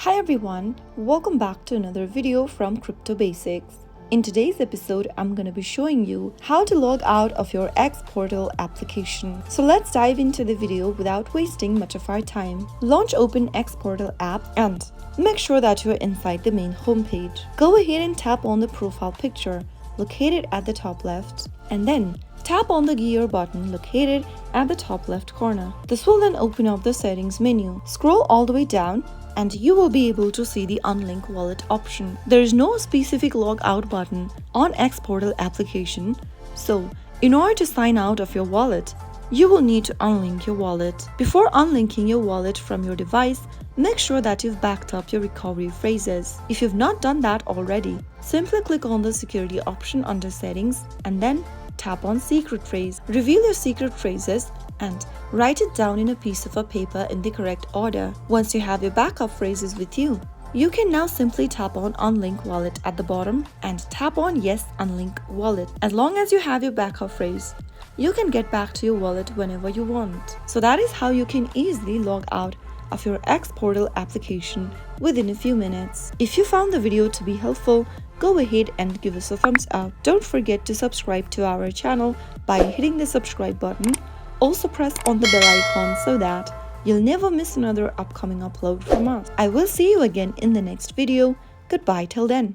Hi everyone, welcome back to another video from Crypto Basics. In today's episode, I'm going to be showing you how to log out of your xPortal application. So let's dive into the video without wasting much of our time. Launch open xPortal app and make sure that you're inside the main homepage. Go ahead and tap on the profile picture located at the top left, and then tap on the gear button located at the top left corner. This will then open up the settings menu. Scroll all the way down and you will be able to see the unlink wallet option. There is no specific logout button on xPortal application, so in order to sign out of your wallet, you will need to unlink your wallet. Before unlinking your wallet from your device, make sure that you've backed up your recovery phrases. If you've not done that already, simply click on the security option under settings and then tap on secret phrase. Reveal your secret phrases and write it down in a piece of paper in the correct order. Once you have your backup phrases with you, you can now simply tap on unlink wallet at the bottom and tap on yes unlink wallet. As long as you have your backup phrase, you can get back to your wallet whenever you want. So that is how you can easily log out of your xPortal application within a few minutes. If you found the video to be helpful, go ahead and give us a thumbs up. Don't forget to subscribe to our channel by hitting the subscribe button. Also press on the bell icon so that you'll never miss another upcoming upload from us. I will see you again in the next video. Goodbye till then.